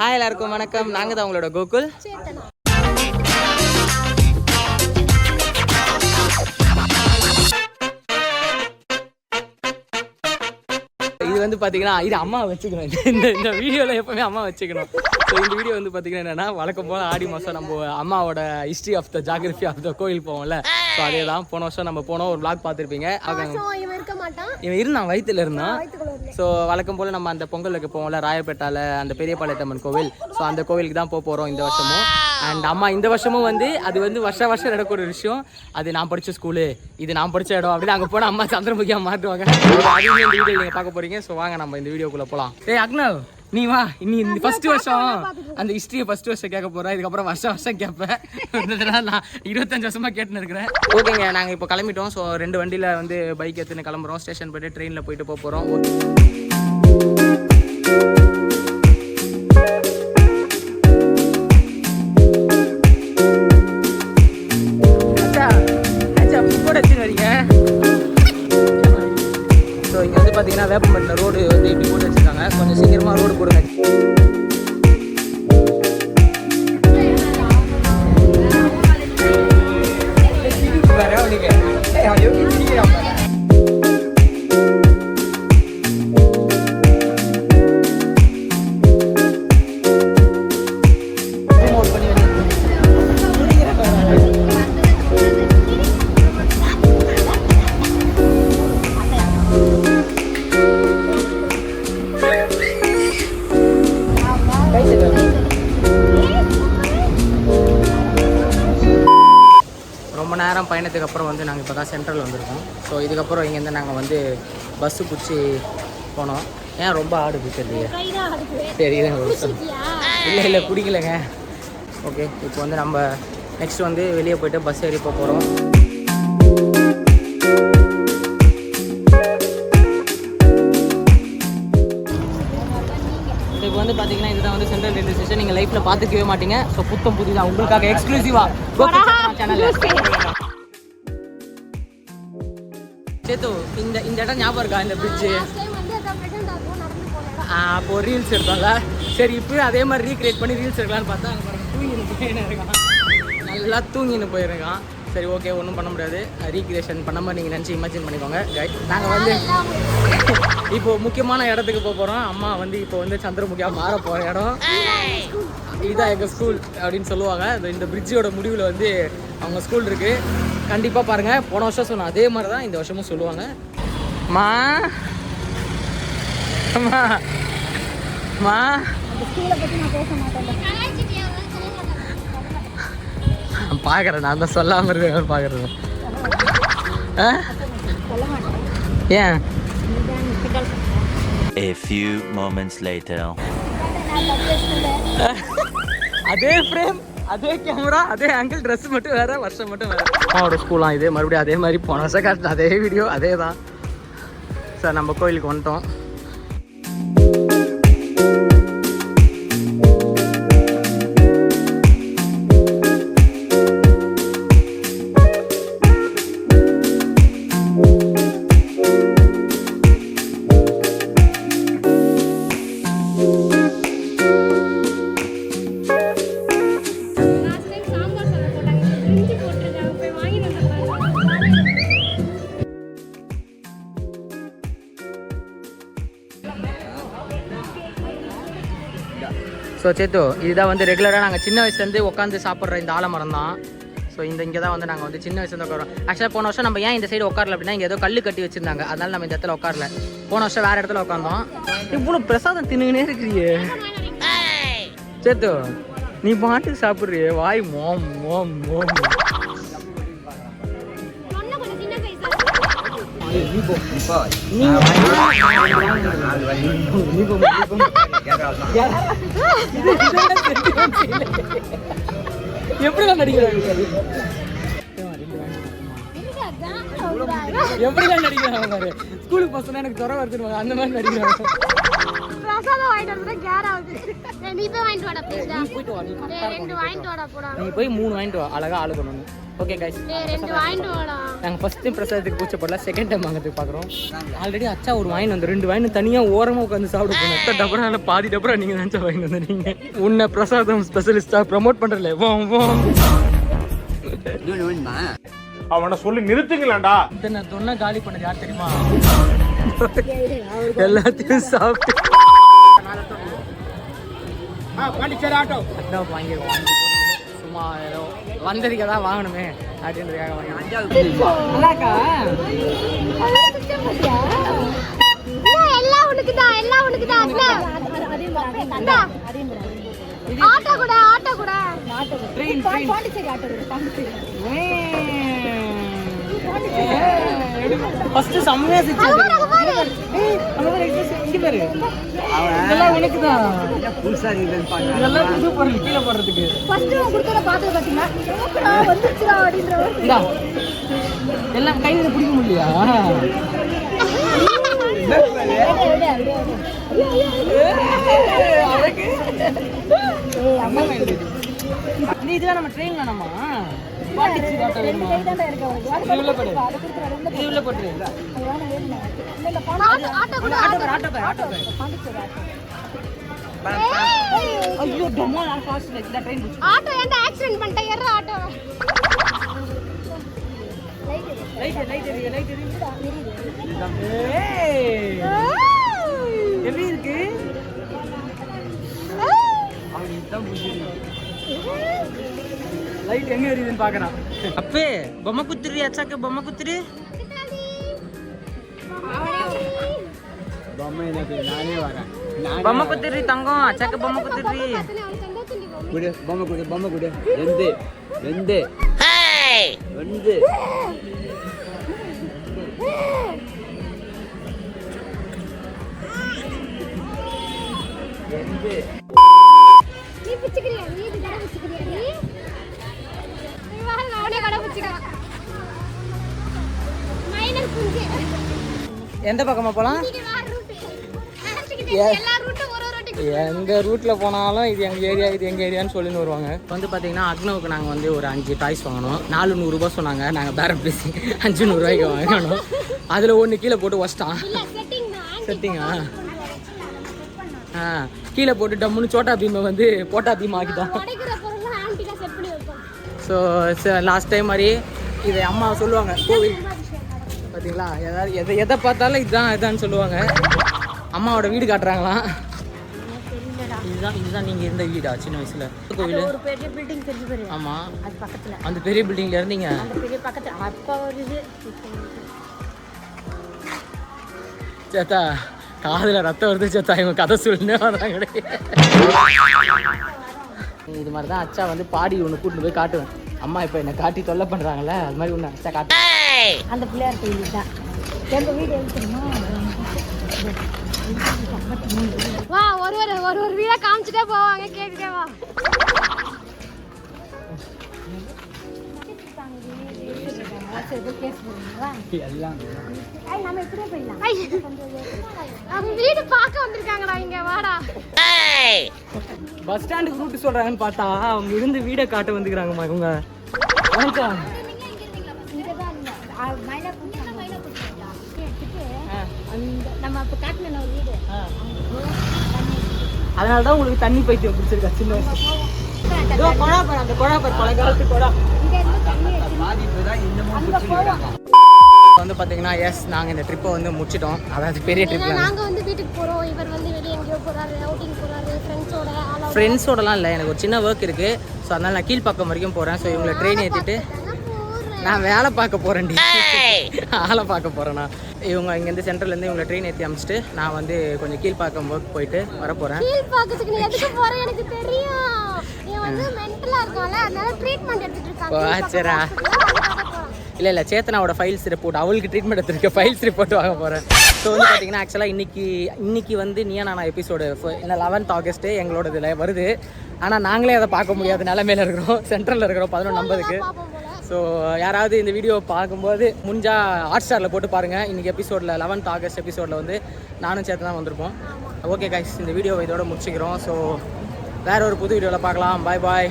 Hi எல்லாருக்கும் வணக்கம். நாங்கள் தான் உங்களோட கோகுல். இது வந்து பார்த்தீங்கன்னா இது அம்மா வச்சுக்கணும். இந்த வீடியோவில் எப்பவுமே அம்மா வச்சுக்கணும். ஸோ இந்த வீடியோ வந்து பார்த்தீங்கன்னா என்னன்னா, வழக்கம் போல் ஆடி மாதம் நம்ம அம்மாவோட history of the geography of the கோயில் போவோம்ல. ஸோ அதே தான் போன வருஷம் நம்ம போனோம். ஒரு vlog பார்த்துருப்பீங்க. இவன் இருந்தான், வயிற்றுல இருந்தான். ஸோ வழக்கம் போல் நம்ம அந்த பொங்கல் வைக்க போவோம்ல, ராயப்பேட்டால அந்த பெரியபாளையத்தம்மன் கோவில். ஸோ அந்த கோவிலுக்கு தான் போகிறோம் இந்த வருஷமும். அண்ட் அம்மா இந்த வருஷமும் வந்து அது வந்து வருஷம் நடக்கிற ஒரு விஷயம். அது நான் படித்த ஸ்கூலு, இது நான் படித்த இடம் அப்படின்னு அங்கே போனால் அம்மா சந்திரமுகியாக மாட்டுவாங்க. அதையும் இந்த வீடியோ நீங்கள் பார்க்க போகிறீங்க. ஸோ வாங்க நம்ம இந்த வீடியோக்குள்ளே போகலாம். ஏய் அக்னவ், நீ வா. இந்த ஃபர்ஸ்ட் வருஷம் அந்த ஹிஸ்ட்ரியை ஃபர்ஸ்ட் வருஷம் கேட்க போகிறேன். இதுக்கப்புறம் வருஷம் கேட்பேன். நான் 25 வருஷமாக கேட்டுன்னு இருக்கிறேன். ஓகேங்க, நாங்கள் இப்போ கிளம்பிட்டோம். ஸோ 2 வண்டியில் வந்து பைக் எடுத்துன்னு கிளம்புறோம். ஸ்டேஷன் போய்ட்டு ட்ரெயினில் போயிட்டு போகிறோம். ஸோ இங்கே வந்து பார்த்தீங்கன்னா வேப்பம்பட்டில் ரோடு வந்து இப்படி போட்டு வச்சுருக்காங்க. கொஞ்சம் சீக்கிரமாக ரோடு போடுங்க. ரொம்ப நேரம் பயணத்துக்கு அப்புறம் வந்து நாங்கள் இப்போ தான் சென்ட்ரல் வந்திருக்கோம். ஸோ இதுக்கப்புறம் இங்கேருந்து நாங்கள் வந்து பஸ்ஸு பிடிச்சி போனோம். ஏன் ரொம்ப ஆடுது தெரியல. சரி இல்லை குடிக்கலைங்க. ஓகே, இப்போ வந்து நம்ம நெக்ஸ்ட் வந்து வெளியே போய்ட்டு பஸ் ஏறி போகிறோம். இப்போ வந்து பார்த்தீங்கன்னா இதுதான் வந்து சென்ட்ரல் ரயில்வே ஸ்டேஷன். நீங்கள் லைஃப்பில் பார்த்துக்கவே மாட்டீங்க. ஸோ புத்தம் புதிதாக உங்களுக்காக எக்ஸ்க்ளூசிவாக சேனலில். சேத்து, இந்த இடம் ஞாபகம் இருக்கா? இந்த பிரிட்ஜு அப்போ ரீல்ஸ் எடுத்தோம்ல. சரி, இப்போ அதே மாதிரி ரீக்ரியேட் பண்ணி ரீல்ஸ் எடுக்கலான்னு பார்த்தா தூங்கின்னு போயிருக்கான். நல்லா தூங்கின்னு போயிருக்கான். சரி, ஓகே, ஒன்றும் பண்ண முடியாது. ரீக்ரியேஷன் பண்ண மாதிரி நீங்கள் நினச்சி இமேஜின் பண்ணிக்கோங்க. நாங்கள் வந்து இப்போது முக்கியமான இடத்துக்கு போகிறோம். அம்மா வந்து இப்போ வந்து சந்திரமுகியாக மாற போகிற இடம் இதுதான் எங்கள் ஸ்கூல் அப்படின்னு சொல்லுவாங்க. இந்த பிரிட்ஜோட முடிவில் வந்து அவங்க ஸ்கூல் இருக்குது. கண்டிப்பாக பாருங்கள். போன வருஷம் சொன்னோம் அதே மாதிரி தான் இந்த வருஷமும் சொல்லுவாங்க. பார்க்குறேன், நான் தான் சொல்லாமல் இருக்கேன். பார்க்குறேன். ஏன்? A few moments later. அதே ஃப்ரேம், அதே கேமரா, அதே ஆங்கிள், ட்ரெஸ் மட்டும் வேறு, வருஷம் மட்டும் வேறு. அம்மாவோட ஸ்கூலாம் இது. மறுபடியும் அதே மாதிரி போன வருஷம் காட்டின அதே வீடியோ அதே தான். சார் நம்ம கோயிலுக்கு வந்துட்டோம். ஸோ சேத்து, இதுதான் வந்து ரெகுலராக நாங்கள் சின்ன வயசுலேருந்து உட்காந்து சாப்பிட்ற இந்த ஆலமரம் தான். ஸோ இங்கே தான் வந்து நாங்கள் வந்து சின்ன வயசுலேருந்து உட்காரோம். ஆக்சுவலாக போன வருஷம் நம்ம ஏன் இந்த சைடு உட்காரல அப்படின்னா, இங்கே ஏதோ கல் கட்டி வச்சுருந்தாங்க. அதனால நம்ம இந்த இடத்துல உட்காரல. போன வருஷம் வேறு இடத்துல உட்காந்தோம். இவ்வளோ பிரசாதம் தின்னுங்கன்னே இருக்கிறியே சேத்து. நீ பாட்டுக்கு சாப்பிட்றியே, வாய் மோம் மோம் மோம். எப்படிலாம் நடிக்கிறாங்க? எப்படிலாம் நடிக்கிறாங்க? ஸ்கூலுக்கு பசங்க எனக்கு துறை வருதுன்னு அந்த மாதிரி நடிக்கிறாங்க. பிரசாதம் வாங்கிட்டு வரது கேர் ஆகுது. நீ போய் வாங்கிட்டு வாடா ப்ளீஸ். நீ போயிட்டு வா, நீ ரெண்டு வாங்கிட்டு வாடா போடா. நீ போய் 3 வாங்கிட்டு வா, அழகா ஆளு கொண்டு வந்து. ஓகே கைஸ், ரெண்டு வாங்கிட்டு வாடா. நாங்கள் ஃபர்ஸ்ட் டைம் பிரசாதத்துக்கு கூச்சப்படல, செகண்ட் டைம் வாங்கிறதுக்கு பார்க்குறோம். ஆல்ரெடி அச்சா ஒரு வாங்கி வந்து 2 வாங்கி தனியாக ஓரமாக உட்காந்து சாப்பிட போனோம். எத்தனை டபரா பாதி டபரா நீங்கள் நினச்சா வாங்கி வந்துடுறீங்க. உன்னை பிரசாதம் ஸ்பெஷலிஸ்டாக ப்ரமோட் பண்ணுறல அவனை சொல்லி நிறுத்துங்களேன்டா. இத்தனை தொன்னை காலி பண்ணது யார் தெரியுமா? எல்லாத்தையும் சாப்பிட்டு பாண்டிச்சேரி ஆட்டோ அதான் வாங்கிடுவோம். சும்மா ஏதோ வந்ததுக்கு தான் வாங்கணுமே அப்படின்றதுக்காக வாங்கிக்கா. எல்லாம் உனக்கு தான், எல்லாம் உனக்கு தான். ஆட்டோ கூட, ஆட்டோ கூட. ட்ரெயின் பாண்டிச்சேரி ஆட்டோ கூட, பாண்டிச்சேரி. ஃபர்ஸ்ட் செம்மையா சிரிச்சு இங்க பாரு. இதெல்லாம் உனக்கு தான். புதுசா இதெல்லாம் புது பொருள் கீழே போடுறதுக்கு. ஃபர்ஸ்ட் நான் கொடுத்தத பாத்து பாத்தீங்க. வந்துச்சுடா அப்படின்றவர். இந்தா. எல்லாம் கையில பிடிக்க முடியலையா? இதுதான் நம்ம ட்ரெயின் வேணாமா? பாண்டிச்சேரி ஆட்டோ வேணுமா? இது உள்ள போடு, இது உள்ள போட்டு. ஆட்டோ கூட, ஆட்டோ பேர். ஐயோ டொமோ நான் ஃபாஸ்ட் இந்த ட்ரெயின் புடிச்சு. ஆட்டோ ஏன்டா ஆக்சிடென்ட் பண்ணிட்ட? ஏறா ஆட்டோ. லைட் ஏய் எப்படி இருக்கு? அவன் இதான் புடிச்சிருக்கு. லைட் எங்க எரியுதுன்னு பார்க்கறான். அப்பே பொம்மை குத்துறி, அச்சாக்கு பொம்மை குத்துறி. பொம்மை எனக்கு நானே வரேன். பொம்மை குத்துறி தங்கம், அச்சாக்கு பொம்மை குத்துறி. குடு பொம்மை குடு, பொம்மை குடு. வெந்து வந்து நீ பிச்சுக்கிறியா? நீ இது கடை பிச்சுக்கிறியா? நீ வா, நானே கடை பிச்சுக்கிறேன். மைனர் குஞ்சு. எந்த பக்கமா போலாம்? நீங்க வா ரூட். எல்லா ரூட்டும் ஒரு ரூட்டுக்கு. எந்த ரூட்ல போனாலும் இது எங்க ஏரியா, இது எங்க ஏரியான்னு சொல்லின்னு வருவாங்க. வந்து பாத்தீங்கன்னா அக்னவுக்கு நாங்க வந்து ஒரு 5 டாய்ஸ் வாங்கணும். 400 ரூபாய் சொன்னாங்க. நாங்க பேரம் பேசி 500 ரூபாய்க்கு வாங்கணும். அதுல ஒண்ணு கீழே போட்டு வச்சிட்டான். இல்ல செட்டிங் தான். செட்டிங்கா? கீழே போட்டு டம்முன்னு சோட்டா பீமை வந்து போட்டா பீம் ஆக்கிட்டான். உடைக்கிற பொருள்லாம் ஆன்டிகா செட் பண்ணி வைப்போம். ஸோ லாஸ்ட் டைம் மாதிரி இதை அம்மா சொல்லுவாங்க கோவில் பார்த்தீங்களா, எதை பார்த்தாலும் இதான்னு சொல்லுவாங்க. அம்மாவோட வீடு காட்டுறாங்களாம். இதுதான் நீங்கள் இருந்த வீடா சின்ன வயசுல கோவில்? ஒரு பெரிய பில்டிங் தெரிஞ்சு பாரு. ஆமாம், அது பக்கத்துல. அந்த பெரிய பில்டிங்ல இருந்தீங்க? அந்த பெரிய பக்கத்துல அப்பா ஒரு இது. சேத்தா காதுல ரத்தம் வருது சேத்தா, இவங்க கதை சொல்லுன்னு வந்தாங்க. இது மாதிரி தான் அச்சா வந்து பாடி ஒன்று கூட்டிட்டு போய் காட்டுவேன். அம்மா இப்போ என்னை காட்டி தொல்லை பண்ணுறாங்கல்ல, அது மாதிரி ஒன்று அச்சா காட்டு. அந்த பிள்ளையார் கோயில் தான் எங்க வீடு. எது தெரியுமா? வா, ஒரு வீடா காமிச்சிட்டே போவாங்க, கேட்டுட்டே வா. வீடு பார்க்க வந்திருக்காங்கடா, இங்க வாடா. பஸ் ஸ்டாண்டுக்கு ரூட் சொல்றாங்கன்னு பார்த்தா அவங்க இருந்து வீடை காட்ட வந்துக்கிறாங்கம்மா இவங்க. அதனாலதான் உங்களுக்கு தண்ணி பைத்தியம் பிடிச்சிருக்கா சின்ன வயசு. அந்த கொழாப்பர் பல காலத்து கொழா பாதிப்பு தான் இன்னமும் பிடிச்சிருக்காங்க. வந்து பாத்தீங்கன்னா எஸ் நாங்க இந்த ட்ரிப்பை வந்து முடிச்சிட்டோம். அதாவது பெரிய ட்ரிப். நாங்க வந்து வீட்டுக்கு போறோம், இவர் வந்து வெளியே எங்கேயோ போறாரு, அவுட்டிங் போறாரு ஃப்ரெண்ட்ஸோடலாம் இல்லை, எனக்கு ஒரு சின்ன ஒர்க் இருக்கு. ஸோ அதனால நான் கீழ்ப்பாக்கம் வரைக்கும் போறேன். ஸோ இவங்களை ட்ரெயின் ஏற்றிட்டு நான் வேலை பார்க்க போறேன்டி, ஆளை பார்க்க போறேன்னா. இவங்க இங்கேருந்து சென்ட்ரல்லேருந்து இவங்களை ட்ரெயின் ஏற்றி அமைச்சிட்டு நான் வந்து கொஞ்சம் கீழ்ப்பாக்கம் ஒர்க் போயிட்டு வர போறேன். கீழ்ப்பாக்கத்துக்கு நீ எதுக்கு போற எனக்கு தெரியும். நீ வந்து மென்டலா இருக்கல, அதனால ட்ரீட்மென்ட் எடுத்துட்டு இருக்காங்க. சரா இல்லை சேத்தனாவோட ஃபைல்ஸ் ரிப்போர்ட், அவளுக்கு ட்ரீட்மெண்ட் எடுத்துருக்க ஃபைல்ஸ் ரிப்போர்ட் வாங்க போகிறேன். ஸோ வந்து பார்த்தீங்கன்னா ஆக்சுவலாக இன்னைக்கு வந்து நீயா நானா எபிசோடு இன்னும் 11th ஆகஸ்ட்டு எங்களோட இதில் வருது. ஆனால் நாங்களே அதை பார்க்க முடியாத நிலமையில இருக்கிறோம், சென்ட்ரலில் இருக்கிறோம் 11 நம்பருக்கு. ஸோ யாராவது இந்த வீடியோ பார்க்கும்போது முடிஞ்சால் ஹாட்ஸ்டாரில் போட்டு பாருங்கள். இன்றைக்கி எபிசோடில் 11th ஆகஸ்ட் எபிசோடில் வந்து நானும் சேர்த்து தான் வந்திருப்போம். ஓகே கைஸ், இந்த வீடியோவை இதோட முடிச்சுக்கிறோம். ஸோ வேற ஒரு புது வீடியோவில் பார்க்கலாம். பாய் பாய்.